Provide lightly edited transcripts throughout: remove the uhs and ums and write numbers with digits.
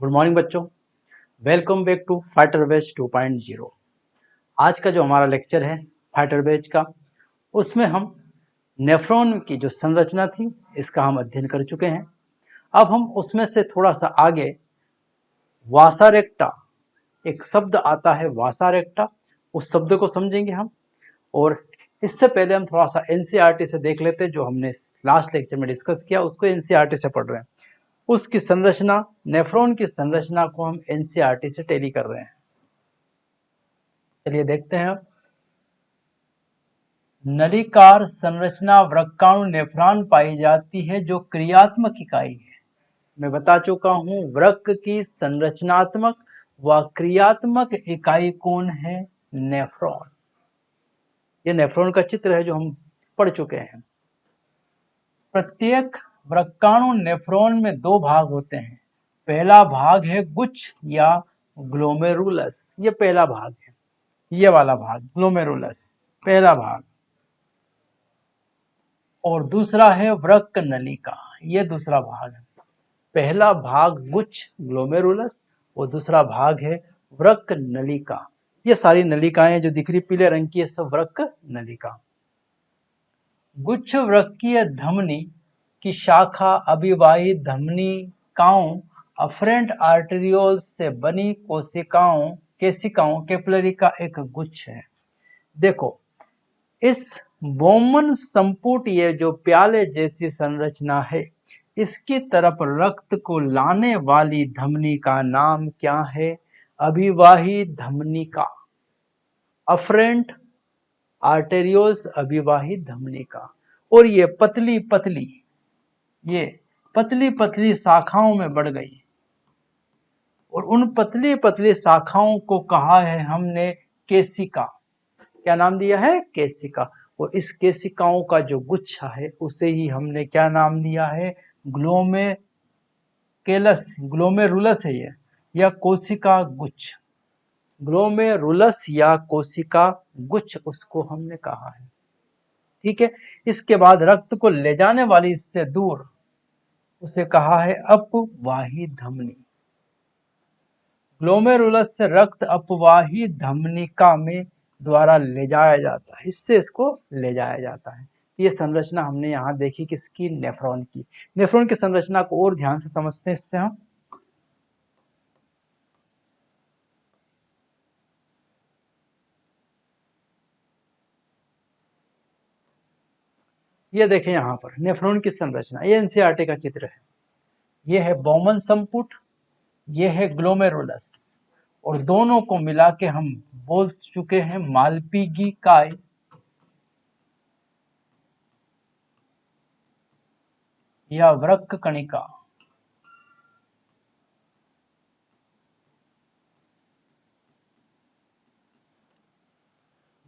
Good morning बच्चों। Welcome back to fighter batch 2.0। आज का जो हमारा लेक्चर है फाइटर बैच का, उसमें हम नेफ्रॉन की जो संरचना थी इसका हम अध्ययन कर चुके हैं। अब हम उसमें से थोड़ा सा आगे वासा रेक्टा, एक शब्द आता है वासा रेक्टा, उस शब्द को समझेंगे हम। और इससे पहले हम थोड़ा सा एनसीईआरटी से देख लेते हैं, जो हमने लास्ट लेक्चर में डिस्कस किया उसको एनसीईआरटी से पढ़ रहे हैं। उसकी संरचना, नेफ्रॉन की संरचना को हम एनसीईआरटी से टैली कर रहे हैं। चलिए देखते हैं। अब नलिकार संरचना वृक्काणु नेफ्रॉन पाई जाती है जो क्रियात्मक इकाई है। मैं बता चुका हूं, वृक्क की संरचनात्मक व क्रियात्मक इकाई कौन है? नेफ्रॉन। ये नेफ्रॉन का चित्र है जो हम पढ़ चुके हैं। प्रत्येक वृक्काणु नेफ्रॉन में दो भाग होते हैं। पहला भाग है गुच्छ या ग्लोमेरुलस, ये पहला भाग है, ये वाला भाग ग्लोमेरुलस पहला भाग। और दूसरा है वृक्क नलिका, ये दूसरा भाग है। पहला भाग गुच्छ ग्लोमेरुलस और दूसरा भाग है वृक्क नलिका। ये सारी नलिकाएं जो दिख रही पीले रंग की, ये सब वृक्क नलिका। गुच्छ वृक्कीय धमनी की शाखा अभिवाही धमनिकाओं अफरेंट आर्टेरियोल्स से बनी केशिकाओं कैपिलरी का एक गुच्छ है। देखो, इस बोमन संपुट, ये जो प्याले जैसी संरचना है, इसकी तरफ रक्त को लाने वाली धमनी का नाम क्या है? अभिवाही धमनिका, अफरेंट आर्टेरियोल्स अभिवाही धमनिका। और ये पतली पतली शाखाओं में बढ़ गई और उन पतली पतली शाखाओं को कहा है हमने केशिका। क्या नाम दिया है? केशिका। और इस केशिकाओं का जो गुच्छा है उसे ही हमने क्या नाम दिया है? ग्लोमेरुलस है ये, या कोशिका गुच्छ। ग्लोमेरुलस या कोशिका गुच्छ उसको हमने कहा है। ठीक है। इसके बाद रक्त को ले जाने वाली इससे दूर उसे कहा है अपवाही धमनी। ग्लोमेरुलस से रक्त अपवाही धमनिका में द्वारा ले जाया जाता है, इससे इसको ले जाया जाता है। ये संरचना हमने यहाँ देखी किसकी? नेफ्रॉन की। नेफ्रॉन की संरचना को और ध्यान से समझते हैं इससे हम। ये देखें यहाँ पर नेफ्रॉन की संरचना, ये एनसीईआरटी का चित्र है। ये है बोमन संपुट, ये है ग्लोमेरुलस, और दोनों को मिला के हम बोल चुके हैं मालपीगी काय या वृक्क कणिका।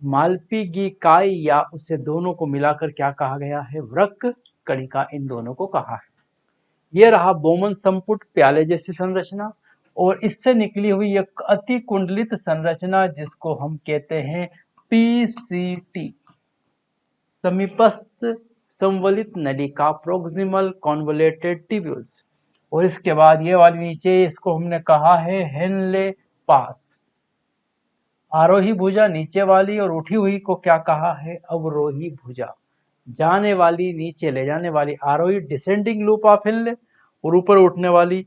मालपीगी काय या उसे दोनों को मिलाकर क्या कहा गया है? वृक्क कणिका, इन दोनों को कहा है। यह रहा बोमन संपुट, प्याले जैसी संरचना, और इससे निकली हुई एक अति कुंडलित संरचना जिसको हम कहते हैं पीसीटी, समीपस्थ संवलित नलिका, प्रोक्सिमल कॉन्वोलेटेड ट्यूब्यूल्स। और इसके बाद ये वाली नीचे, इसको हमने कहा है हेनले पास। आरोही भुजा नीचे वाली, और उठी हुई को क्या कहा है? अवरोही भुजा। जाने वाली, नीचे ले जाने वाली आरोही, डिसेंडिंग लूप ऑफ हेनले, और ऊपर उठने वाली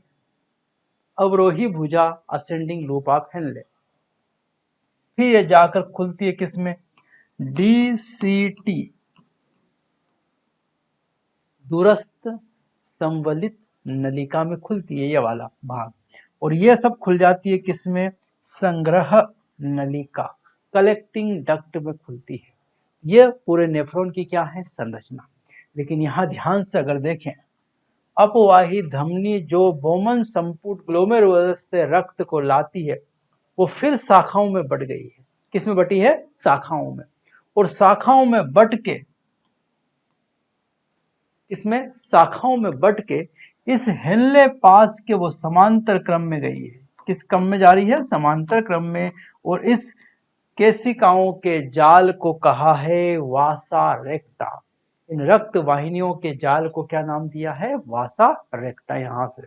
अवरोही भुजा, असेंडिंग लूप ऑफ हेनले। फिर ये जाकर खुलती है किसमें? डीसीटी, दूरस्थ संवलित नलिका में खुलती है ये वाला भाग। और ये सब खुल जाती है किसमें? संग्रह नलिका, कलेक्टिंग डक्ट में खुलती है। ये पूरे नेफ्रॉन की क्या है? संरचना। लेकिन यहां ध्यान से अगर देखें, अपवाही धमनी जो बोमन संपुट ग्लोमेरुलस से रक्त को लाती है, वो फिर शाखाओं में बढ़ गई है। किसमें बटी है? शाखाओं में। और शाखाओं में बट के, इसमें शाखाओं में बट के इस हेनले पास के वो समांतर क्रम में गई है। किस क्रम में जा रही है? समांतर क्रम में। और इस केशिकाओं के जाल को कहा है वासा रेक्टा। इन रक्त वाहिनियों के जाल को क्या नाम दिया है? वासा रेक्टा। यहां से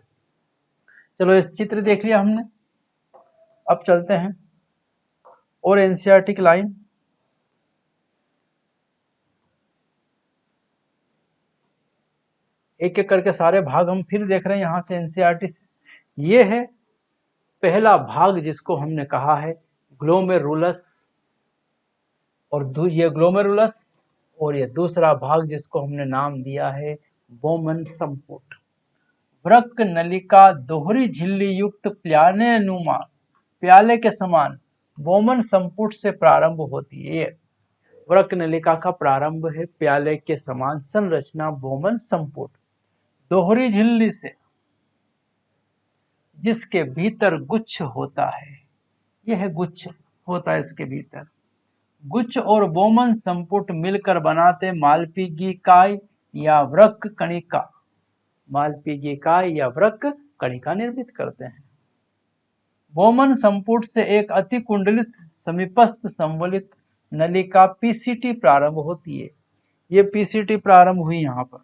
चलो इस चित्र देख लिया हमने, अब चलते हैं और एनसीईआरटी की लाइन। एक एक करके सारे भाग हम फिर देख रहे हैं यहां से एनसीईआरटी से। ये है पहला भाग जिसको हमने कहा है ग्लोमेरुलस, और ये ग्लोमेरुलस, और ये दूसरा भाग जिसको हमने नाम दिया है बोमन संपुट। वृक्क नलिका दोहरी झिल्ली युक्त प्याले नुमा, प्याले के समान बोमन संपुट से प्रारंभ होती है। वृक्क नलिका का प्रारंभ है प्याले के समान संरचना बोमन संपुट, दोहरी झिल्ली से, जिसके भीतर गुच्छ होता है। यह गुच्छ होता है इसके भीतर। गुच्छ और बोमन संपुट मिलकर बनाते मालपीगिकाय या वृक्क कणिका, मालपीगिकाय या वृक्क कणिका निर्मित करते हैं। बोमन संपुट से एक अति कुंडलित समीपस्थ संवलित नलिका पीसीटी प्रारंभ होती है। ये पीसीटी प्रारंभ हुई यहां पर।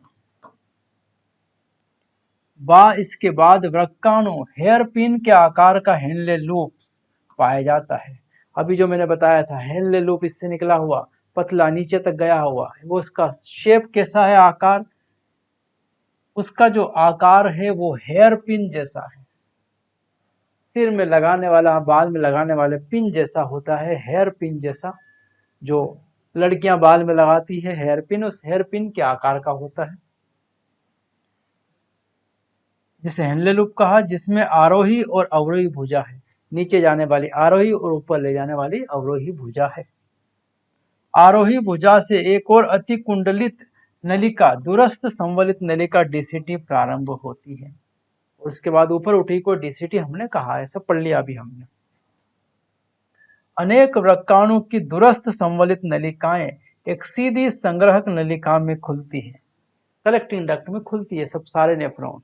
इसके बाद वृक्काणु हेयर पिन के आकार का हेनले लूप पाया जाता है। अभी जो मैंने बताया था हेनले लूप इससे निकला हुआ पतला नीचे तक गया हुआ है, वो उसका शेप कैसा है, आकार, उसका जो आकार है वो हेयर पिन जैसा है। सिर में लगाने वाला, बाल में लगाने वाले पिन जैसा होता है, हेयर पिन जैसा, जो लड़कियां बाल में लगाती है हेयर पिन, उस हेयर पिन के आकार का होता है, जिसे हेनले लूप कहा, जिसमें आरोही और अवरोही भुजा है। नीचे जाने वाली आरोही और ऊपर ले जाने वाली अवरोही भुजा है। आरोही भुजा से एक और अति कुंडलित नलिका दूरस्थ संवलित नलिका डीसीटी प्रारंभ होती है, और उसके बाद ऊपर उठी को डीसीटी हमने कहा है, सब पढ़ लिया अभी हमने। अनेक वृक्काणु की दूरस्थ संवलित नलिकाएं एक सीधी संग्रहक नलिका में खुलती है, कलेक्टिंग डक्ट में खुलती है सब सारे नेफ्रॉन।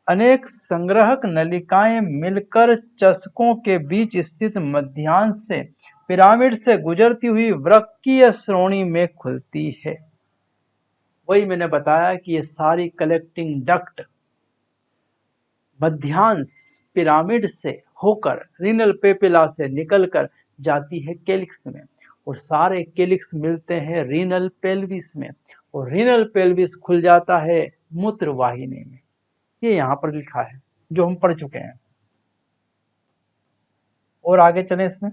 अनेक संग्रहक नलिकाएं मिलकर चषकों के बीच स्थित मध्यांश से पिरामिड से गुजरती हुई वृक्कीय श्रोणी में खुलती है। वही मैंने बताया कि ये सारी कलेक्टिंग डक्ट मध्यांश पिरामिड से होकर रीनल पेपिला से निकलकर जाती है केलिक्स में, और सारे केलिक्स मिलते हैं रीनल पेल्विस में, और रीनल पेल्विस खुल जाता है मूत्र वाहिनी में। ये यहां पर लिखा है जो हम पढ़ चुके हैं। और आगे चलें इसमें।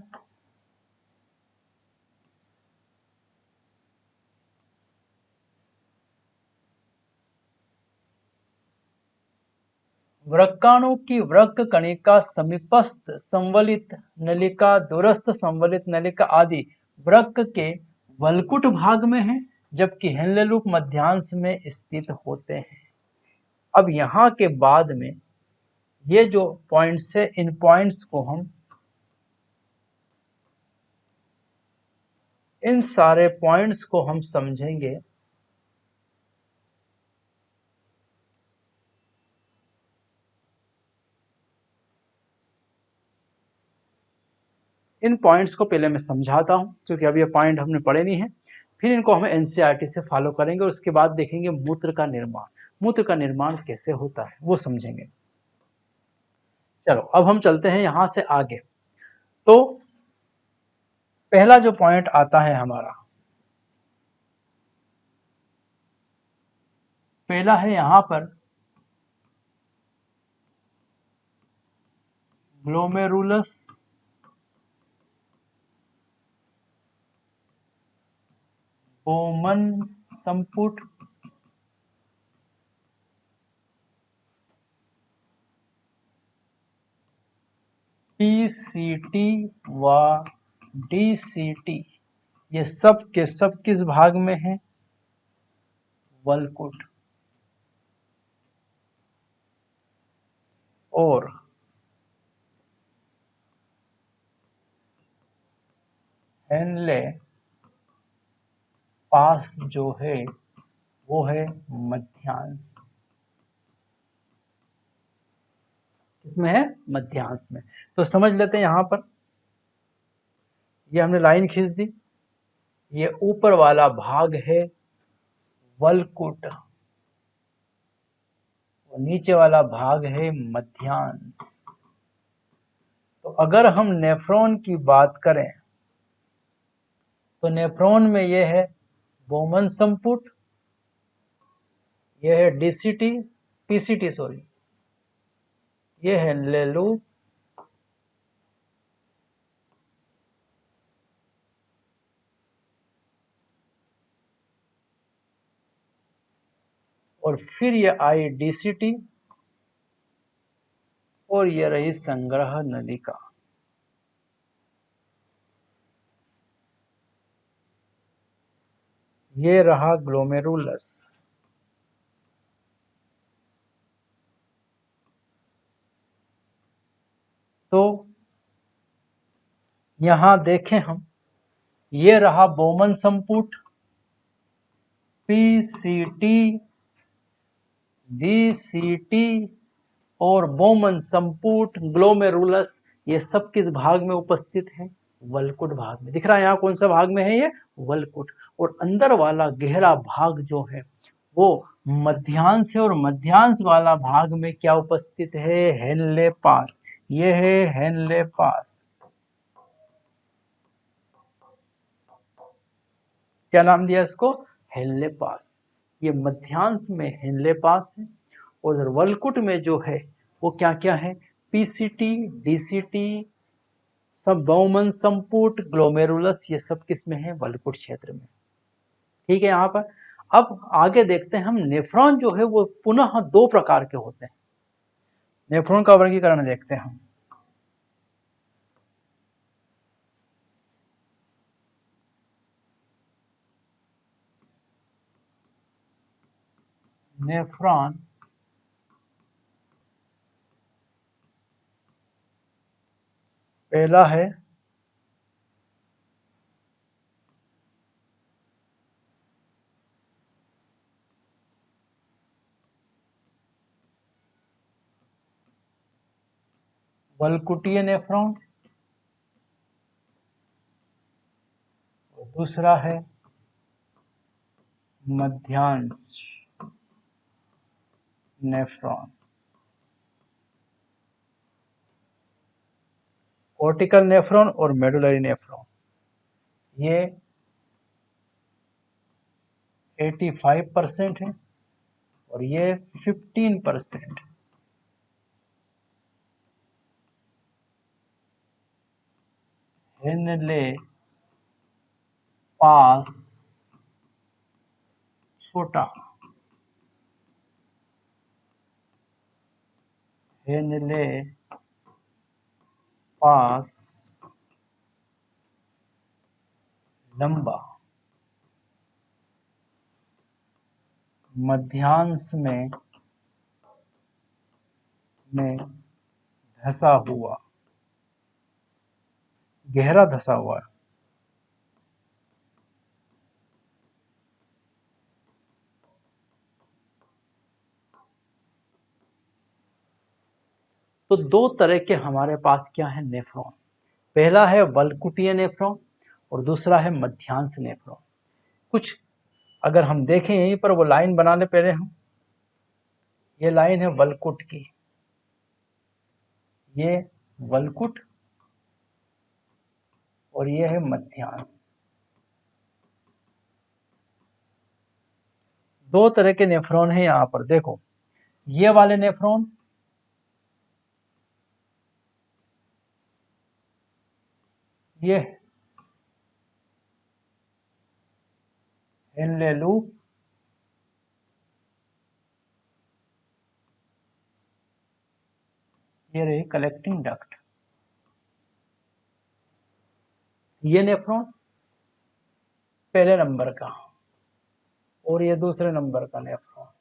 वृक्काणु की वृक्क कणिका समीपस्थ संवलित नलिका, दूरस्थ संवलित नलिका आदि वृक्क के वल्कुट भाग में है, जबकि हेनले लूप मध्यांश में स्थित होते हैं। अब यहाँ के बाद में ये जो पॉइंट्स है, इन पॉइंट्स को हम, इन सारे पॉइंट्स को हम समझेंगे इन पॉइंट्स को पहले मैं समझाता हूं, क्योंकि अभी ये पॉइंट हमने पढ़े नहीं है। फिर इनको हम एनसीईआरटी से फॉलो करेंगे, और उसके बाद देखेंगे मूत्र का निर्माण, मूत्र का निर्माण कैसे होता है वो समझेंगे। चलो अब हम चलते हैं यहां से आगे। तो पहला जो पॉइंट आता है हमारा, पहला है यहां पर ग्लोमेरुलस बोमन संपुट पीसीटी व डीसीटी, ये सब के सब किस भाग में है, वल्कुट। और हेनले पास जो है वो है मध्यांश, इसमें है मध्यांश में। तो समझ लेते हैं यहां पर, ये हमने लाइन खींच दी, ये ऊपर वाला भाग है वल्कुट, तो नीचे वाला भाग है मध्यांश। तो अगर हम नेफ्रॉन की बात करें तो नेफ्रॉन में यह है बोमन संपुट, यह है डीसीटी, पीसीटी सॉरी, यह है लेलू, और फिर ये आई डीसीटी, और ये रही संग्रह नलिका। ये रहा ग्लोमेरुलस। तो यहां देखें हम, ये रहा बोमन संपुट, पीसीटी, डीसीटी और बोमन संपुट, ग्लोमेरुलस, ये सब किस भाग में उपस्थित है? वलकुट भाग में। दिख रहा है यहाँ कौन सा भाग में है? ये वलकुट। और अंदर वाला गहरा भाग जो है वो मध्यांश है, और मध्यांश वाला भाग में क्या उपस्थित है? हेनले पास। ये है हेनले पास। क्या नाम दिया इसको? हेनले पास। ये मध्यांश में हेनले पास है, और वलकुट में जो है वो क्या क्या है? पीसीटी, डीसीटी, सब बोमन संपुट, ग्लोमेरुलस, ये सब किस में है? वलकुट क्षेत्र में। ठीक है यहाँ पर। अब आगे देखते हैं हम, नेफ्रॉन जो है वो पुनः दो प्रकार के होते हैं। नेफ्रॉन का वर्गीकरण देखते हैं हम। नेफ्रॉन पहला है वलकुटीय नेफ्रॉन, और दूसरा है मध्यांश नेफ्रॉन। कॉर्टिकल नेफ्रॉन और मेडुलरी नेफ्रॉन, ये 85% है, और ये 15%। हेनले पास छोटा, हेनले पास लंबा, मध्यांश में धसा हुआ, गहरा धसा हुआ। तो दो तरह के हमारे पास क्या है? नेफ्रॉन। पहला है वलकुटीय नेफ्रॉन, और दूसरा है मध्यांश नेफ्रॉन। कुछ अगर हम देखें यहीं पर, वो लाइन बना ले पहले हम। ये लाइन है वलकुट की, ये वलकुट, और ये है मध्यांश। दो तरह के नेफ्रॉन है यहां पर, देखो। ये वाले नेफ्रॉन, ये हेनले लूप, ये रही कलेक्टिंग डक्ट। ये नेफ्रॉन पहले नंबर का, और ये दूसरे नंबर का नेफ्रॉन।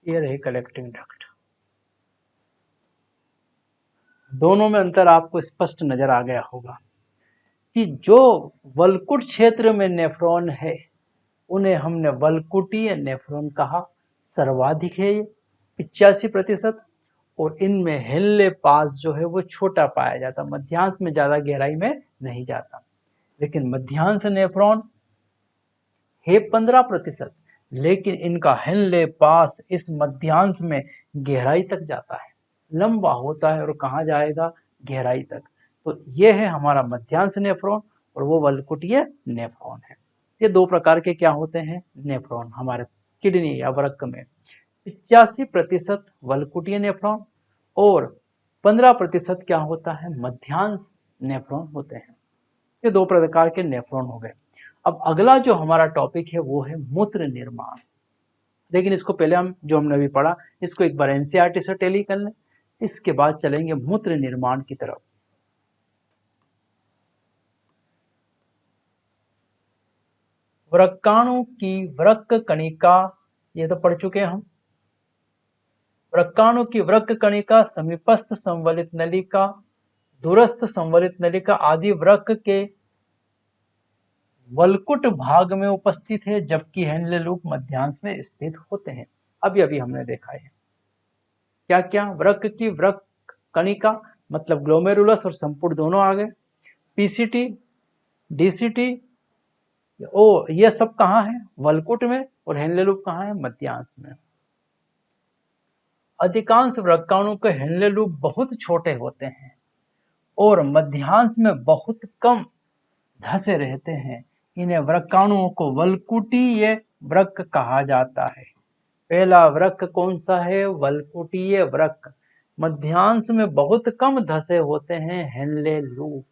ये रही कलेक्टिंग डक्ट। दोनों में अंतर आपको स्पष्ट नजर आ गया होगा कि जो वल्कुट क्षेत्र में नेफ्रॉन है उन्हें हमने वल्कुटीय नेफ्रॉन कहा। सर्वाधिक है ये 85%, और इनमें हेनले पास जो है वो छोटा पाया जाता, मध्यांश में ज्यादा गहराई में नहीं जाता। लेकिन मध्यांश नेफ्रॉन है 15%, लेकिन इनका हेनले पास इस मध्यांश में गहराई तक जाता है, लंबा होता है और कहाँ जाएगा, गहराई तक। तो ये है हमारा मध्यांश नेफ्रॉन और वो वल्कुटीय नेफ्रॉन है। ये दो प्रकार के क्या होते हैं, नेफ्रॉन हमारे किडनी या वृक्क में। 85% वल्कुटीय नेफ्रॉन और 15% क्या होता है, मध्यांश नेफ्रॉन होते हैं। ये दो प्रकार के नेफ्रॉन हो गए। अब अगला जो हमारा टॉपिक है वो है मूत्र निर्माण। लेकिन इसको पहले हम जो हमने अभी पढ़ा इसको एक बार एनसीईआरटी से टैली कर लें, इसके बाद चलेंगे मूत्र निर्माण की तरफ। वृक्काणु की वृक्क कणिका, ये तो पढ़ चुके हैं हम। वृक्काणु की वृक्क कणिका समीपस्थ संवलित नलिका, दूरस्थ संवलित नलिका आदि वृक्क के वल्कुट भाग में उपस्थित है, जबकि हेनले लूप मध्यांश में स्थित होते हैं। अभी अभी हमने देखा है क्या क्या, वृक्क की वृक्क कणिका मतलब ग्लोमेरुलस और संपुट दोनों आ गए, पीसीटी, डीसीटी, ओ ये सब कहाँ है, वल्कुट में, और हेनले लूप कहाँ है, मध्यांश में। अधिकांश वृक्काणु के हेनले लूप बहुत छोटे होते हैं और मध्यांश में बहुत कम धसे रहते हैं। इन्हें वृक्काणुओं को वल्कुटीय वृक्क कहा जाता है। पहला वृक्क कौन सा है, वल्कुटीय वृक्क। मध्यांश में बहुत कम धसे होते हैं हेनले लूप।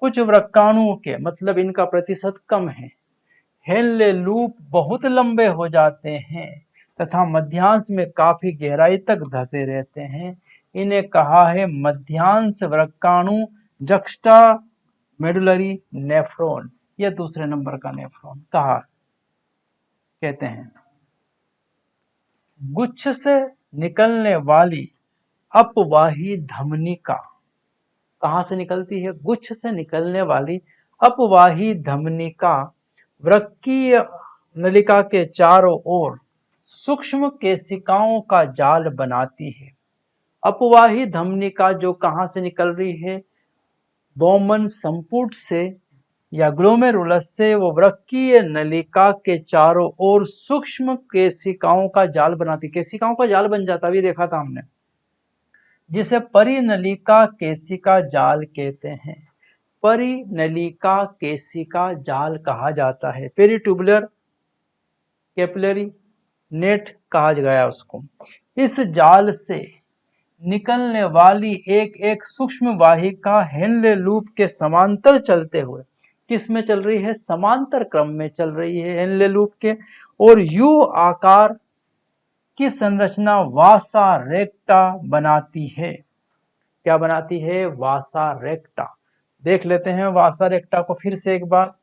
कुछ वृक्काणुओं के मतलब इनका प्रतिशत कम है, हेनले लूप बहुत लंबे हो जाते हैं तथा मध्यांश में काफी गहराई तक धसे रहते हैं। इन्हें कहा है मध्यांश वृक्काणु, जक्स्टा मेडुलरी नेफ्रॉन। यह दूसरे नंबर का नेफ्रॉन कहा कहते हैं। गुच्छ से निकलने वाली अपवाही धमनिका, कहां से निकलती है, गुच्छ से निकलने वाली अपवाही धमनिका वृक्कीय नलिका के चारों ओर सूक्ष्म केशिकाओं का जाल बनाती है। अपवाही धमनिका जो कहां से निकल रही है, बोमन संपुट से या ग्लोमेरुलस से, वो वृक्कीय नलिका के चारों ओर सूक्ष्म केशिकाओं का जाल बनाती, केशिकाओं का जाल बन जाता, भी देखा था हमने, जिसे परिनलिका केशिका जाल कहते हैं। परिनलिका केशिका जाल कहा जाता है। पेरिट्यूबुलर कैपिलरी नेट कहा गया उसको। इस जाल से निकलने वाली एक एक सूक्ष्म वाहिका हेनले लूप के समांतर चलते हुए, किस में चल रही है, समांतर क्रम में चल रही है हेनले लूप के, और यू आकार की संरचना वासा रेक्टा बनाती है। क्या बनाती है, वासा रेक्टा। देख लेते हैं वासा रेक्टा को फिर से एक बार।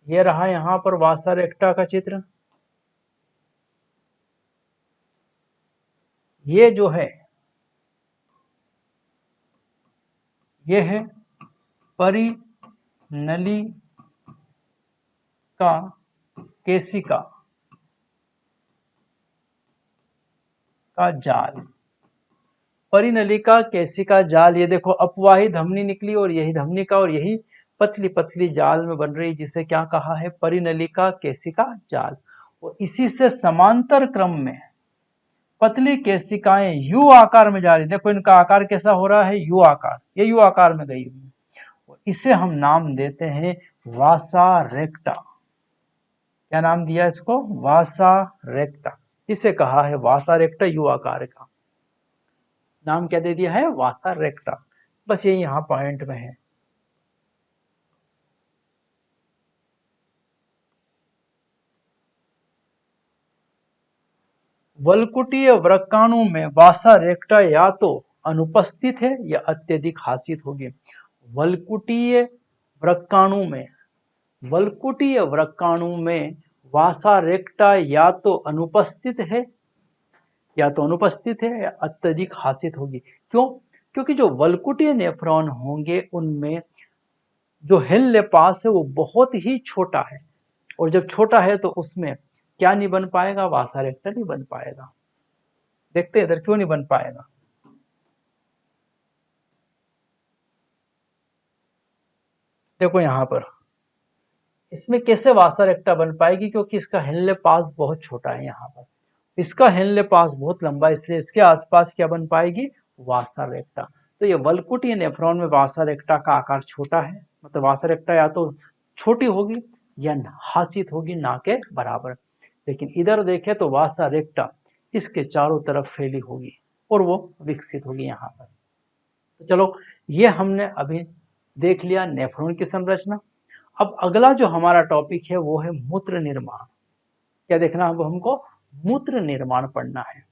ये रहा यहां पर वासा रेक्टा का चित्र। ये जो है ये है परिनली का केशिका का जाल। परिनलिका केशिका जाल, ये देखो अपवाही धमनी निकली और यही धमनिका और यही पतली पतली जाल में बन रही, जिसे क्या कहा है, परिनलिका केशिका जाल। और इसी से समांतर क्रम में पतली केशिकाएं यू आकार में जा रही, देखो इनका आकार कैसा हो रहा है, यू आकार, ये यू आकार में गई हुई। इसे हम नाम देते हैं वासा रेक्टा। क्या नाम दिया इसको, वासा रेक्टा। इसे कहा है वासा रेक्टा, यू आकार का नाम क्या दे दिया है, वासा रेक्टा। बस ये यहां पॉइंट में है। वल्कुटीय वृक्काणु में वासा रेक्टा या तो अनुपस्थित है या अत्यधिक हासित होगी। वल्कुटीय वृक्काणु में, वल्कुटीय वृक्काणु में वासा रेक्टा या तो अनुपस्थित है या तो अनुपस्थित है या अत्यधिक हासित होगी। क्यों? क्योंकि जो वल्कुटीय नेफ्रॉन होंगे उनमें जो हेनले पास है वो बहुत ही छोटा है, और जब छोटा है तो उसमें क्या नहीं बन पाएगा, वासा रेक्टा नहीं बन पाएगा। देखते हैं इधर क्यों नहीं बन पाएगा। देखो यहां पर इसमें कैसे वासा रेक्टा बन पाएगी, क्योंकि इसका हेनले पास बहुत छोटा है। यहाँ पर इसका हेनले पास बहुत लंबा है, इसलिए इसके आसपास क्या बन पाएगी, वासा रेक्टा। तो ये वल्कुटीय नेफ्रॉन में वासा रेक्टा का आकार छोटा है, मतलब वासा रेक्टा या तो छोटी होगी या हासित होगी, ना के बराबर। लेकिन इधर देखें तो वासा रेक्टा इसके चारों तरफ फैली होगी और वो विकसित होगी यहाँ पर। तो चलो ये हमने अभी देख लिया नेफ्रॉन की संरचना। अब अगला जो हमारा टॉपिक है वो है मूत्र निर्माण। क्या देखना है, अब हमको मूत्र निर्माण पढ़ना है।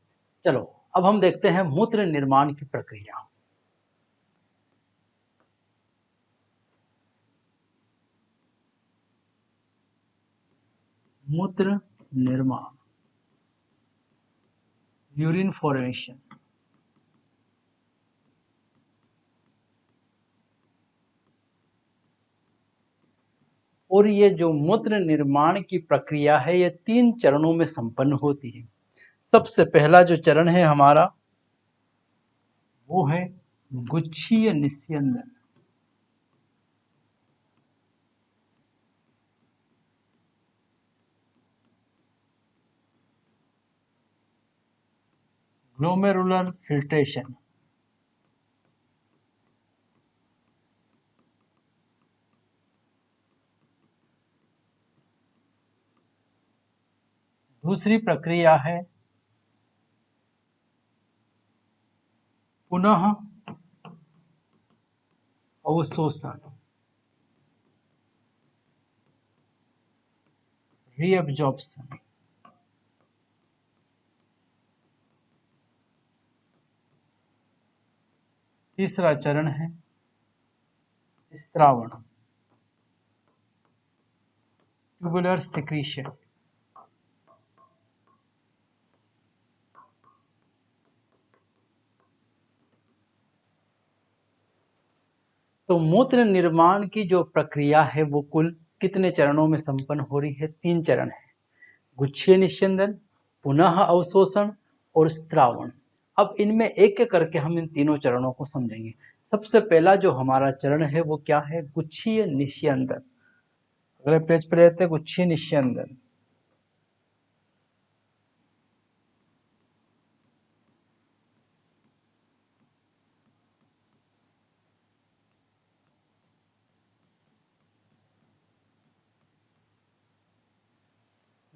चलो अब हम देखते हैं मूत्र निर्माण की प्रक्रिया। मूत्र निर्माण, यूरिन फॉर्मेशन। और ये जो मूत्र निर्माण की प्रक्रिया है ये 3 चरणों में संपन्न होती है। सबसे पहला जो चरण है हमारा वो है गुच्छीय निस्यंदन। Glomerular filtration. दूसरी प्रक्रिया है पुनः अवशोषण, रीअब्जॉर्प्शन। तीसरा चरण है स्त्रावण, ट्यूबुलर सिक्रीशन। तो मूत्र निर्माण की जो प्रक्रिया है वो कुल कितने चरणों में संपन्न हो रही है, 3 चरण है। गुच्छीय निस्यंदन, पुनः अवशोषण और स्त्रावण। अब इनमें एक एक करके हम इन तीनों चरणों को समझेंगे। सबसे पहला जो हमारा चरण है वो क्या है, गुच्छीय निस्यंदन। अगले पेज पर रहते हैं गुच्छीय निस्यंदन।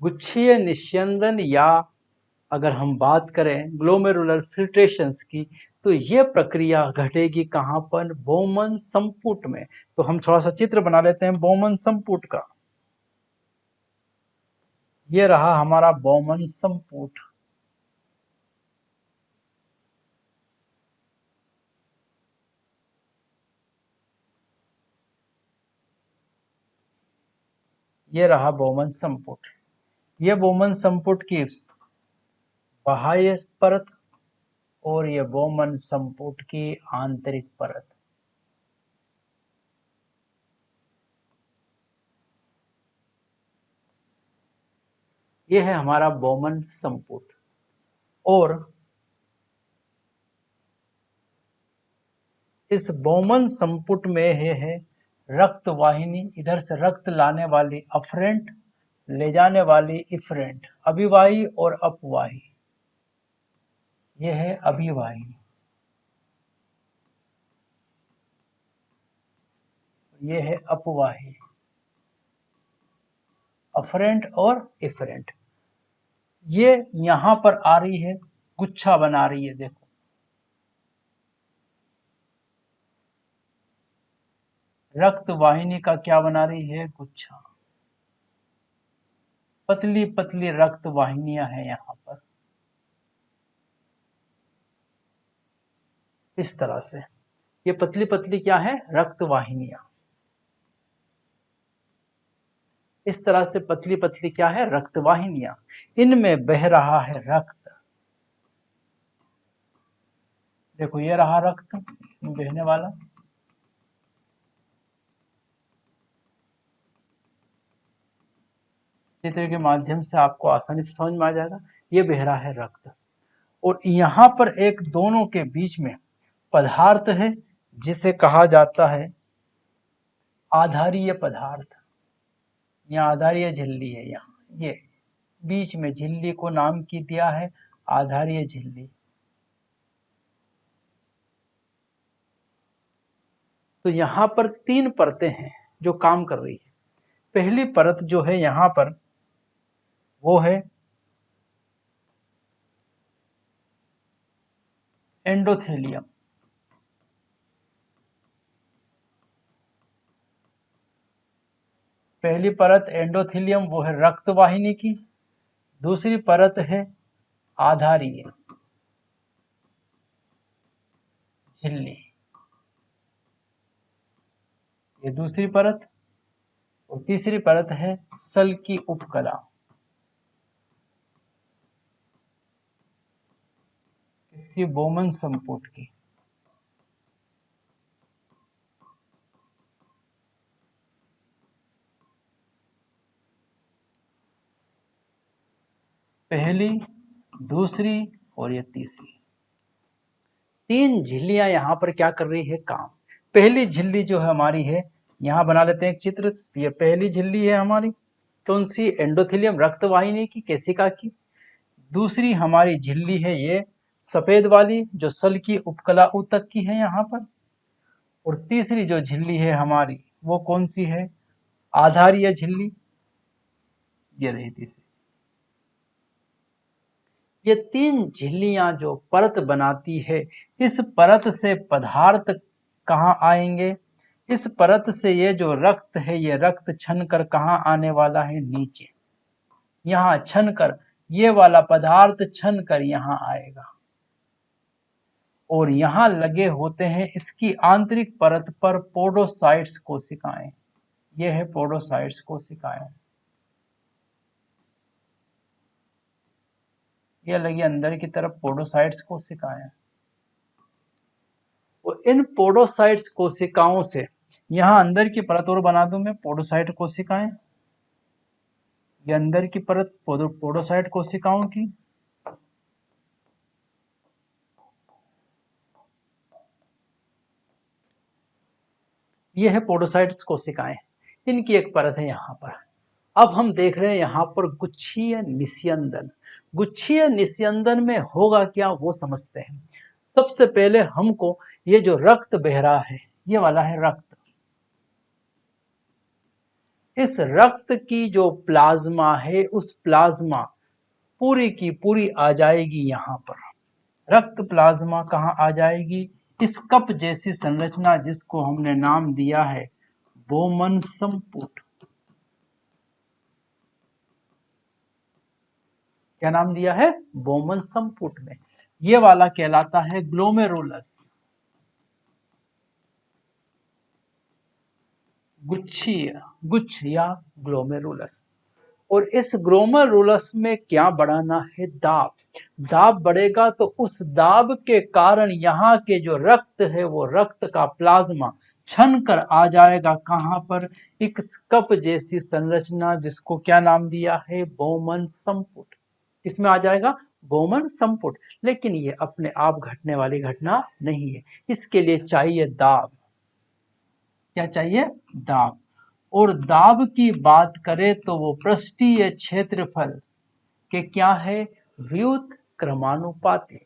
गुच्छीय निस्यंदन, या अगर हम बात करें ग्लोमेरुलर फिल्ट्रेशंस की, तो ये प्रक्रिया घटेगी कहाँ पर, बोमन संपुट में। तो हम थोड़ा सा चित्र बना लेते हैं बोमन संपुट का। ये रहा हमारा बोमन संपुट। ये रहा बोमन संपुट। ये बोमन संपुट की बाह्य परत और ये बोमन संपुट की आंतरिक परत। ये है हमारा बोमन संपुट। और इस बोमन संपुट में है रक्त वाहिनी, इधर से रक्त लाने वाली अफरेंट, ले जाने वाली इफरेंट, अभिवाही और अपवाही। ये है अभिवाही, ये है अपवाही, अफरेंट और इफरेंट। ये यहां पर आ रही है, गुच्छा बना रही है। देखो रक्त वाहिनी का क्या बना रही है, गुच्छा। पतली पतली रक्त वाहिनियां हैं यहां पर, इस तरह से। ये पतली पतली क्या है, रक्त वाहिनियां। इस तरह से पतली पतली क्या है, रक्त वाहिनियां। इनमें बह रहा है रक्त। देखो ये रहा रक्त बहने वाला, चित्र के माध्यम से आपको आसानी से समझ में आ जाएगा, ये बह रहा है रक्त। और यहाँ पर एक दोनों के बीच में पदार्थ है जिसे कहा जाता है आधारीय पदार्थ। यहाँ आधारीय झिल्ली है, यहाँ ये बीच में झिल्ली को नाम की दिया है आधारीय झिल्ली। तो यहाँ पर 3 परतें हैं जो काम कर रही है। पहली परत जो है यहाँ पर वो है एंडोथेलियम। पहली परत एंडोथेलियम वो है रक्त वाहिनी की, दूसरी परत है आधारीय झिल्ली, ये दूसरी परत। और तीसरी परत है सल की उपकला, इसकी बोमन संपुट की। पहली, दूसरी और ये तीसरी, 3 झिल्लियां यहां पर क्या कर रही है काम। पहली झिल्ली जो है हमारी है, यहां बना लेते हैं एक चित्र। ये पहली झिल्ली है हमारी, कौन सी, एंडोथेलियम रक्त वाहिनी की, केशिका की। दूसरी हमारी झिल्ली है ये सफेद वाली जो सल की उपकला ऊतक की है यहाँ पर। और तीसरी जो झिल्ली है हमारी वो कौन सी है, आधारीय झिल्ली, ये रही तीसरी। ये 3 झिल्लियां जो परत बनाती है, इस परत से पदार्थ कहाँ आएंगे, इस परत से ये जो रक्त है ये रक्त छन कर कहाँ आने वाला है, नीचे। यहाँ छन कर ये वाला पदार्थ छन कर यहाँ आएगा और यहाँ लगे होते हैं इसकी आंतरिक परत पर पोडोसाइट्स कोशिकाएं। ये है पोडोसाइट्स कोशिकाएं, ये लगी अंदर की तरफ पोडोसाइट्स कोशिकाएं। और इन पोडोसाइट्स कोशिकाओं से यहाँ अंदर की परत और बना दूं मैं, पोडोसाइट कोशिकाएं, ये अंदर की परत पोडोसाइट कोशिकाओं की। ये है पोडोसाइट्स कोशिकाएं, इनकी एक परत है यहाँ पर। अब हम देख रहे हैं यहाँ पर गुच्छीय निस्यंदन। गुच्छीय निस्यंदन में होगा क्या वो समझते हैं। सबसे पहले हमको ये जो रक्त बह रहा है ये वाला है रक्त। इस रक्त की जो प्लाज्मा है उस प्लाज्मा पूरी की पूरी आ जाएगी यहाँ पर। रक्त प्लाज्मा कहाँ आ जाएगी, इस कप जैसी संरचना जिसको हमने नाम दिया है बोमन संपुट। क्या नाम दिया है, बोमन संपुट में। ये वाला कहलाता है ग्लोमेरुलस, गुच्छीय, गुच्छ या ग्लोमेरुलस। और इस ग्लोमेरुलस में क्या बढ़ाना है, दाब। दाब बढ़ेगा तो उस दाब के कारण यहाँ के जो रक्त है वो रक्त का प्लाज्मा छन कर आ जाएगा कहाँ पर, एक कप जैसी संरचना जिसको क्या नाम दिया है, बोमन संपुट। इसमें आ जाएगा बोमन संपुट। लेकिन ये अपने आप घटने वाली घटना नहीं है, इसके लिए चाहिए दाब। क्या चाहिए, दाब। और दाब की बात करें तो वो पृष्ठीय क्षेत्रफल के क्या है, व्युत क्रमानुपाती।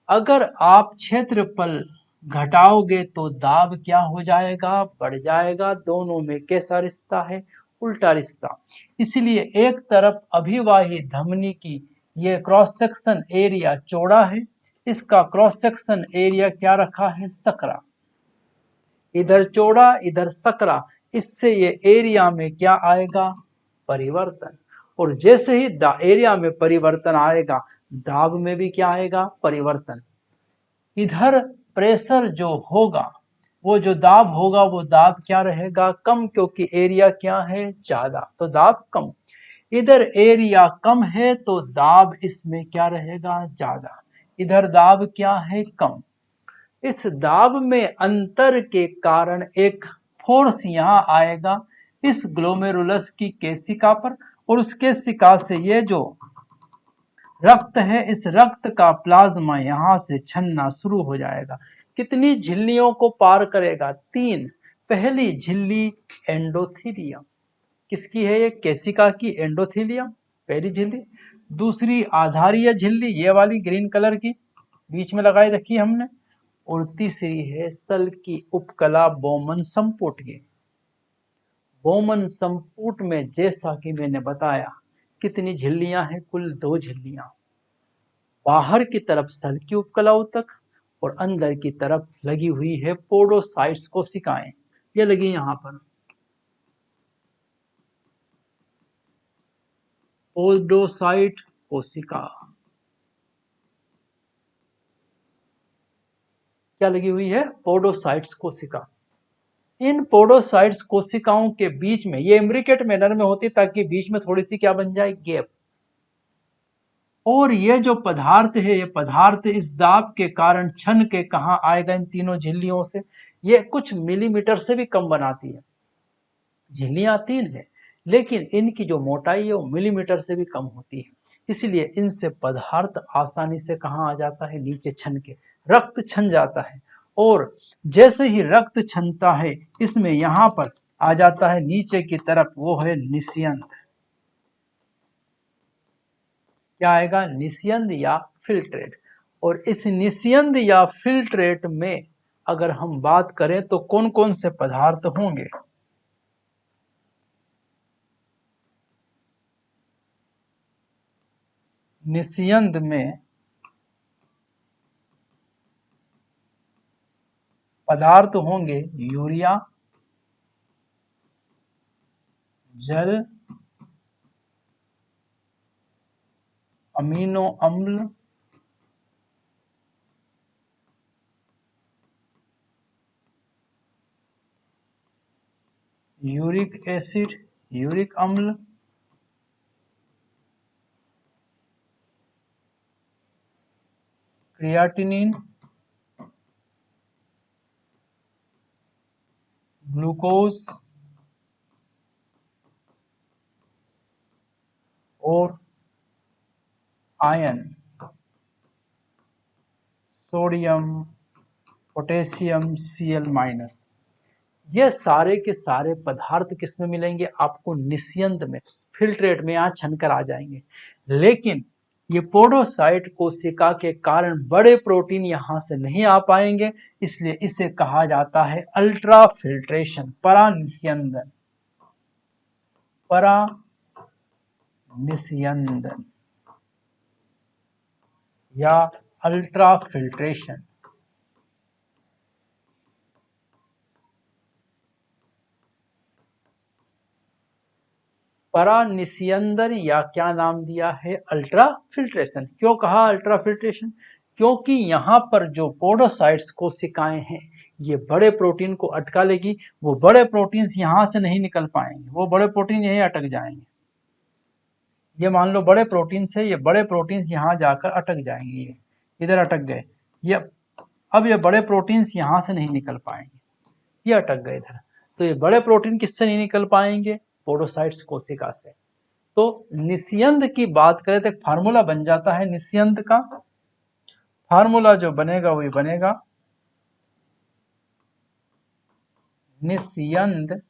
अगर आप क्षेत्रफल घटाओगे तो दाब क्या हो जाएगा, बढ़ जाएगा। दोनों में कैसा रिश्ता है, उल्टा रिश्ता। इसलिए एक तरफ अभिवाही धमनी की ये क्रॉस सेक्शन एरिया चौड़ा है, इसका क्रॉस सेक्शन एरिया क्या रखा है, सकरा। इधर चौड़ा इधर सकरा, इससे ये एरिया में क्या आएगा, परिवर्तन। और जैसे ही एरिया में परिवर्तन आएगा दाब में भी क्या आएगा, परिवर्तन। इधर प्रेशर जो होगा, वो जो दाब होगा वो दाब क्या रहेगा, कम, क्योंकि एरिया क्या है, ज्यादा, तो दाब कम। इधर एरिया कम है तो दाब इसमें क्या रहेगा, ज्यादा। इधर दाब क्या है, कम। इस दाब में अंतर के कारण एक फोर्स यहां आएगा इस ग्लोमेरुलस की केशिका पर, और उस केशिका से ये जो रक्त है, इस रक्त का प्लाज्मा यहां से छनना शुरू हो जाएगा। कितनी झिल्लियों को पार करेगा? 3। पहली झिल्ली एंडोथीलियम, किसकी है ये? केशिका की, एंडोथीलियम पहली झिल्ली। दूसरी आधारीय झिल्ली, ये वाली ग्रीन कलर की बीच में लगाई रखी हमने। और तीसरी है सल की उपकला बोमन संपुट की। बोमन संपुट में जैसा कि मैंने बताया कितनी झिल्लियां हैं? कुल 2 झिल्लियां। बाहर की तरफ सल की उपकलाओं तक और अंदर की तरफ लगी हुई है पोडोसाइट्स कोशिकाएं, ये लगी यहां पर। पोडोसाइट कोशिका क्या लगी हुई है? पोडोसाइट्स कोशिका। इन पोडोसाइट्स कोशिकाओं के बीच में, ये इम्ब्रिकेट मैनर में होती ताकि बीच में थोड़ी सी क्या बन जाए? गैप। और ये जो पदार्थ है, ये पदार्थ इस दाब के कारण छन के कहा आएगा? इन तीनों झिल्लियों से। ये कुछ मिलीमीटर से भी कम बनाती है। झिल्लियां 3 है, लेकिन इनकी जो मोटाई है वो मिलीमीटर से भी कम होती है। इसलिए इनसे पदार्थ आसानी से कहाँ आ जाता है? नीचे छन के। रक्त छन जाता है, और जैसे ही रक्त छनता है इसमें यहां पर आ जाता है नीचे की तरफ, वो है निस्यंद। क्या आएगा? निस्यंद या फिल्ट्रेट। और इस निस्यंद या फिल्ट्रेट में अगर हम बात करें तो कौन कौन से पदार्थ होंगे? निस्यंद में पदार्थ होंगे यूरिया, जल, अमीनो अम्ल, यूरिक एसिड, यूरिक अम्ल, क्रिएटिनिन, ग्लूकोज और आयन, सोडियम, पोटेशियम, Cl-। ये सारे के सारे पदार्थ किस में मिलेंगे? आपको निस्यंद में, फिल्ट्रेट में यहाँ छनकर आ जाएंगे। लेकिन ये पोडोसाइट कोशिका के कारण बड़े प्रोटीन यहां से नहीं आ पाएंगे, इसलिए इसे कहा जाता है अल्ट्रा फिल्ट्रेशन, परानिस्यंदन। परानिस्यंदन या अल्ट्रा फिल्ट्रेशन। परानिस्यंदन या क्या नाम दिया है? Ultra filtration. क्यों कहा अल्ट्रा फिल्ट्रेशन? क्योंकि यहाँ पर जो पोडोसाइट्स कोशिकाएं हैं ये बड़े प्रोटीन को अटका लेगी, वो बड़े प्रोटीन्स यहाँ से नहीं निकल पाएंगे, वो बड़े प्रोटीन यहीं अटक जाएंगे। ये मान लो बड़े प्रोटीन से, ये बड़े प्रोटीन्स यहाँ जाकर अटक जाएंगे, ये इधर अटक गए, ये अब ये बड़े प्रोटीन्स यहाँ से नहीं निकल पाएंगे, ये अटक गए इधर। तो ये बड़े प्रोटीन किससे नहीं निकल पाएंगे? पोडोसाइट्स कोशिका से। तो निस्यंद की बात करें तो एक फार्मूला बन जाता है निस्यंद का। फार्मूला जो बनेगा वही बनेगा निस्यंद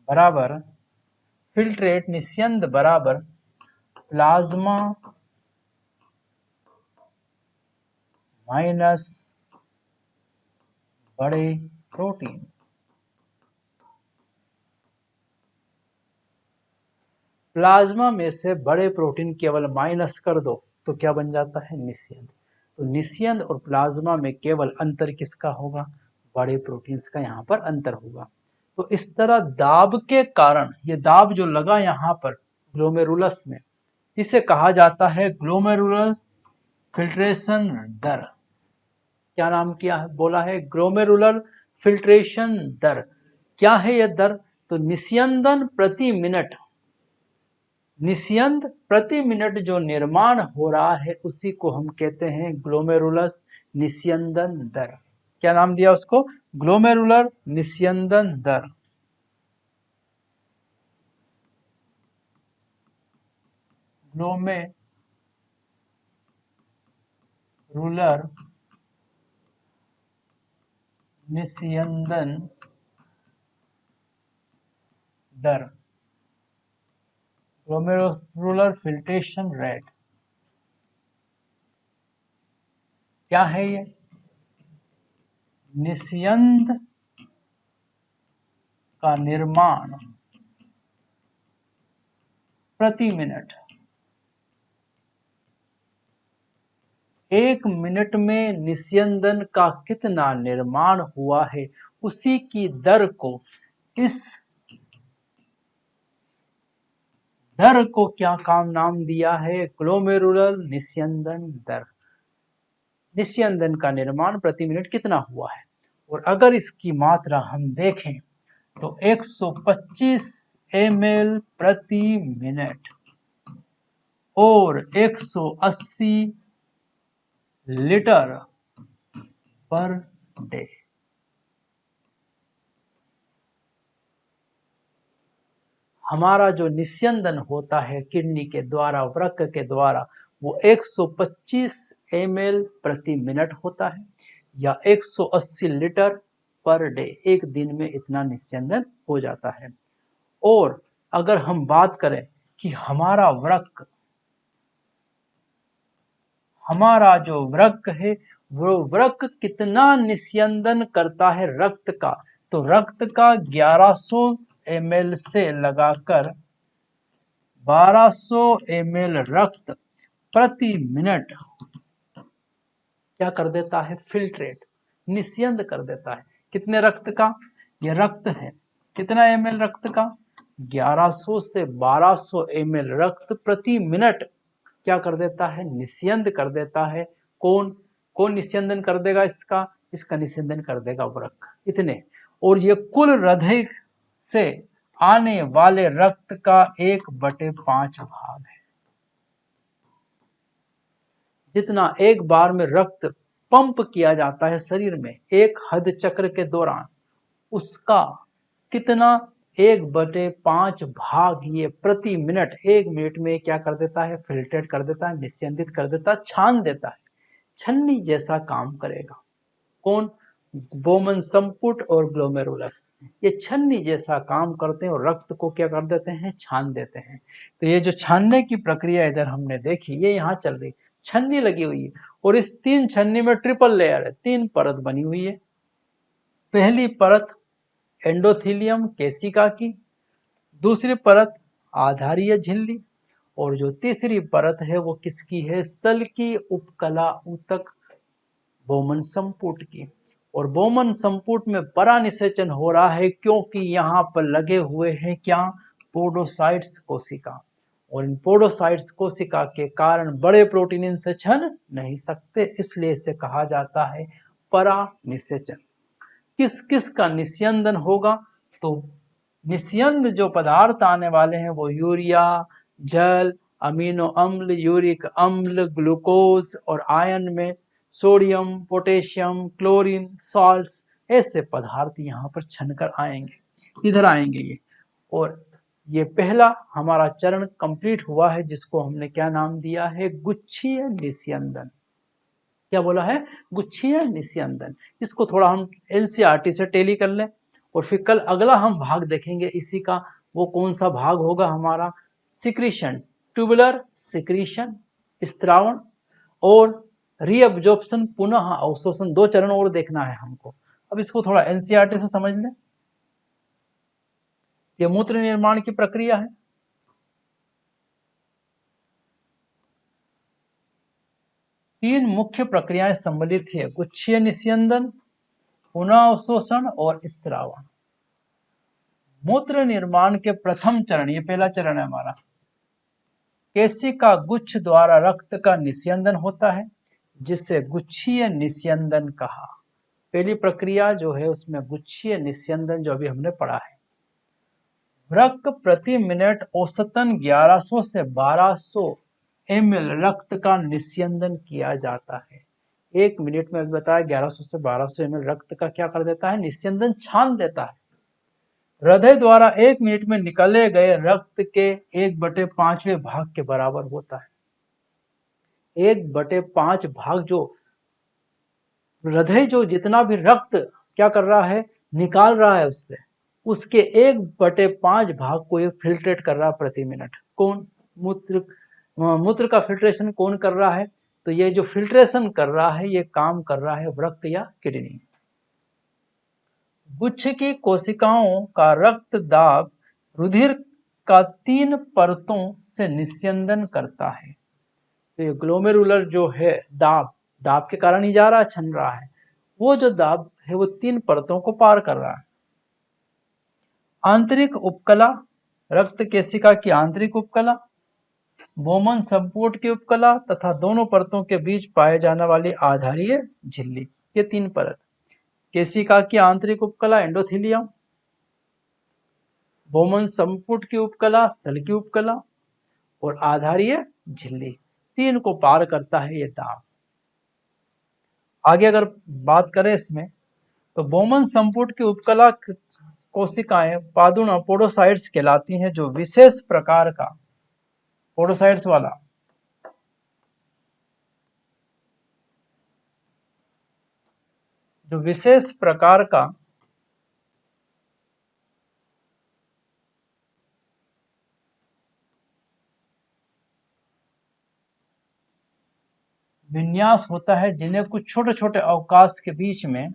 बराबर फिल्ट्रेट, निस्यंद बराबर प्लाज्मा माइनस बड़े प्रोटीन। प्लाज्मा में से बड़े प्रोटीन केवल माइनस कर दो तो क्या बन जाता है? निस्यंद। तो निस्यंद और प्लाज्मा में केवल अंतर किसका होगा? बड़े प्रोटीन्स का यहाँ पर अंतर होगा। तो इस तरह दाब के कारण, ये दाब जो लगा यहाँ पर ग्लोमेरुलस में, इसे कहा जाता है ग्लोमेरुलर फिल्ट्रेशन दर। क्या नाम किया है? बोला है ग्लोमेरुलर फिल्ट्रेशन दर। क्या है यह दर? तो निस्यंदन प्रति मिनट, निस्यंद प्रति मिनट जो निर्माण हो रहा है उसी को हम कहते हैं ग्लोमेरुलस निस्यंदन दर। क्या नाम दिया उसको? ग्लोमेरुलर निस्यंदन दर। ग्लोमेरुलर निस्यंदन दर, ग्लोमेरुलर फिल्ट्रेशन रेट। क्या है ये? निस्यंद का निर्माण प्रति मिनट, एक मिनट में निस्यंदन का कितना निर्माण हुआ है उसी की दर को, इस दर को क्या काम नाम दिया है? ग्लोमेरुलर निस्यंदन दर। निस्यंदन का निर्माण प्रति मिनट कितना हुआ है। और अगर इसकी मात्रा हम देखें तो 125 ml प्रति मिनट और 180 लीटर पर डे। हमारा जो निस्यंदन होता है किडनी के द्वारा, वृक्क के द्वारा, वो 125 ml प्रति मिनट होता है या 180 लीटर पर डे। एक दिन में इतना निस्यंदन हो जाता है। और अगर हम बात करें कि हमारा जो वृक्क है वो वृक्क कितना निस्यंदन करता है रक्त का, तो रक्त का 1100 ml से लगाकर 1200 ml रक्त प्रति मिनट क्या कर देता है? फिल्ट्रेट, निस्यंद कर देता है। कितने रक्त का? ये रक्त है, कितना ml रक्त का? 1100 से 1200 ml रक्त प्रति मिनट क्या कर देता है? निस्यंद कर देता है। कौन निस्यंदन कर देगा इसका निस्यंदन कर देगा वृक्क, इतने। और ये कुल हृदय से आने वाले रक्त का 1/5 भाग है। जितना एक बार में रक्त पंप किया जाता है शरीर में एक हद चक्र के दौरान, उसका कितना 1/5 भाग ये प्रति मिनट, एक मिनट में क्या कर देता है? फिल्ट्रेट कर देता है, निस्यंदित कर देता है, छान देता है। छन्नी जैसा काम करेगा। कौन? बोमन संपुट और ग्लोमेरुलस, ये छन्नी जैसा काम करते हैं और रक्त को क्या कर देते हैं? छान देते हैं। तो ये जो छानने की प्रक्रिया इधर हमने देखी, ये यहाँ चल रही, छन्नी लगी हुई है और इस 3 छन्नी में ट्रिपल लेयर है, 3 परत बनी हुई है। पहली परत एंडोथीलियम केशिका की, दूसरी परत आधारीय झिल्ली, और जो तीसरी परत है वो किसकी है? सल की उपकला ऊतक बोमन संपुट की। और बोमन संपुट में परानिषेचन हो रहा है क्योंकि यहाँ पर लगे हुए हैं क्या? पोडोसाइट्स कोशिका। और इन पोडोसाइट्स कोशिका के कारण बड़े प्रोटीन इनसे छन नहीं सकते, इसलिए इसे कहा जाता है परानिषेचन। किस किस का निस्यंदन होगा? तो निस्यंद जो पदार्थ आने वाले हैं वो यूरिया, जल, अमीनो अम्ल, यूरिक अम्ल, ग्लूकोज और आयन में सोडियम, पोटेशियम, क्लोरीन, सॉल्ट्स, ऐसे पदार्थ यहाँ पर छनकर आएंगे, इधर आएंगे ये। और ये पहला हमारा चरण कंप्लीट हुआ है जिसको हमने क्या नाम दिया है? गुच्छीय निस्यंदन। क्या बोला है? गुच्छीय निस्यंदन। इसको थोड़ा हम एनसीईआरटी से टेली कर लें और फिर कल अगला हम भाग देखेंगे इसी का। वो कौन सा भाग होगा हमारा? सिक्रीशन, ट्यूबुलर सिक्रीशन, स्त्रावण और रीअब्जॉर्प्शन, पुनः अवशोषण। 2 चरण और देखना है हमको। अब इसको थोड़ा एनसीईआरटी से समझ लें। ये मूत्र निर्माण की प्रक्रिया है। तीन मुख्य प्रक्रियाएं सम्मिलित है: गुच्छीय निस्यंदन, पुनः अवशोषण और स्त्रावण। मूत्र निर्माण के प्रथम चरण, ये पहला चरण है हमारा, केशिका गुच्छ द्वारा रक्त का निस्यंदन होता है जिससे गुच्छीय निस्यंदन कहा। पहली प्रक्रिया जो है उसमें गुच्छीय निस्यंदन जो अभी हमने पढ़ा है। वृक्क प्रति मिनट औसतन 1100 से 1200 ml रक्त का निस्यंदन किया जाता है। एक मिनट में बताया 1100 से 1200 ml रक्त का क्या कर देता है, निस्यंदन, छान देता है। हृदय द्वारा एक मिनट में निकाले गए रक्त के 1/5वें भाग के बराबर होता है। 1/5 भाग जो हृदय जो जितना भी रक्त क्या कर रहा है, निकाल रहा है उससे, उसके 1/5 भाग को ये फिल्ट्रेट कर रहा है प्रति मिनट। कौन? मूत्र का फिल्ट्रेशन कौन कर रहा है? तो ये जो फिल्ट्रेशन कर रहा है ये काम कर रहा है वृक्क या किडनी। गुच्छ की कोशिकाओं का रक्त दाब रुधिर का 3 परतों से निस्यंदन करता है। तो ये ग्लोमेरुलर जो है दाब के कारण ही जा रहा है, छन रहा है, वो जो दाब है वो 3 परतों को पार कर रहा है। आंतरिक उपकला, रक्त केशिका की आंतरिक उपकला, बोमन संपुट की उपकला तथा दोनों परतों के बीच पाए जाने वाली आधारीय झिल्ली, ये 3 परत। केशिका की आंतरिक उपकला एंडोथीलियम, बोमन संपुट की उपकला सल की उपकला और आधारीय झिल्ली, 3 को पार करता है ये दाब। आगे अगर बात करें इसमें, तो बोमन संपुट की उपकला कोशिकाएं पादुना पोडोसाइट्स कहलाती हैं, जो विशेष प्रकार का पोडोसाइट्स वाला जो विशेष प्रकार का विन्यास होता है, जिन्हें कुछ छोटे छोटे अवकाश के बीच में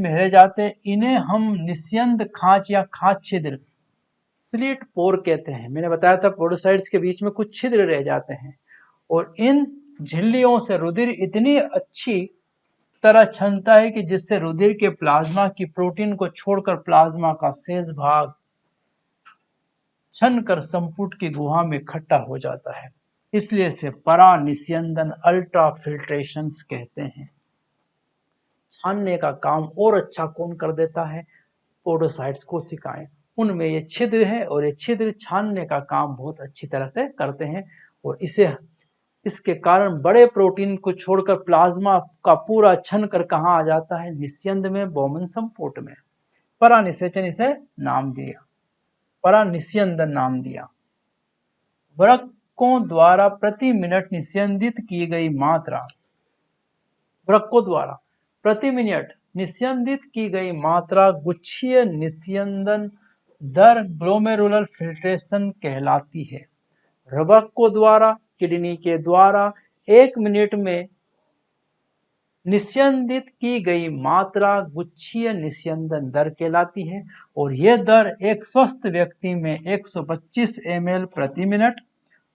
रह जाते हैं। इन्हें हम निस्यंद खांच या खांच छिद्र, स्लिट पोर कहते हैं। मैंने बताया था पोडोसाइट्स के बीच में कुछ छिद्र रह जाते हैं और इन झिल्लियों से रुधिर इतनी अच्छी तरह छनता है कि जिससे रुधिर के प्लाज्मा की प्रोटीन को छोड़कर प्लाज्मा का शेष भाग छन कर संपुट की गुहा में इकट्ठा हो जाता है। इसलिए इसे परा निस्यंदन, अल्ट्रा फिल्ट्रेशन कहते हैं। छानने का काम और अच्छा कौन कर देता है? पोडोसाइट्स कोशिकाएं, उनमें ये छिद्र है और ये छिद्र छानने का काम बहुत अच्छी तरह से करते हैं और इसके कारण बड़े प्रोटीन को छोड़कर प्लाज्मा का पूरा छन कर कहाँ आ जाता है? निस्यंद में, बोमन संपुट में। परानिषेचन इसे नाम दिया, परानिस्यंदन नाम दिया। वृक्कों द्वारा प्रति मिनट निस्यंदित की गई मात्रा, वृक्कों द्वारा प्रति मिनट निस्यंदित की गई मात्रा गुच्छीय निस्यंदन दर ग्लोमेरुलर फिल्ट्रेशन कहलाती है। वृक्कों द्वारा, किडनी के द्वारा 1 मिनट में निस्यंदित की गई मात्रा गुच्छीय निस्यंदन दर कहलाती है और यह दर एक स्वस्थ व्यक्ति में 125 ml प्रति मिनट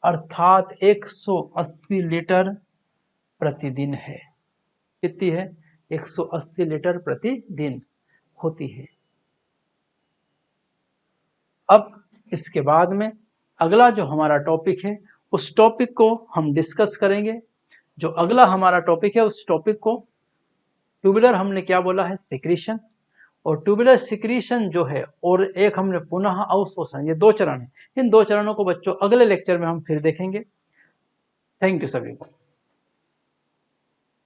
अर्थात 180 लीटर प्रतिदिन है। कितनी है? 180 लीटर प्रतिदिन होती है। अब इसके बाद में अगला जो हमारा टॉपिक है, उस टॉपिक को हम डिस्कस करेंगे। जो अगला हमारा टॉपिक है उस टॉपिक को ट्यूबुलर, हमने क्या बोला है? सिक्रीशन। और ट्यूबुलर सिक्रीशन जो है और एक हमने पुनः अवशोषण, ये 2 चरण है। इन 2 चरणों को बच्चों अगले लेक्चर में हम फिर देखेंगे। थैंक यू सभी को।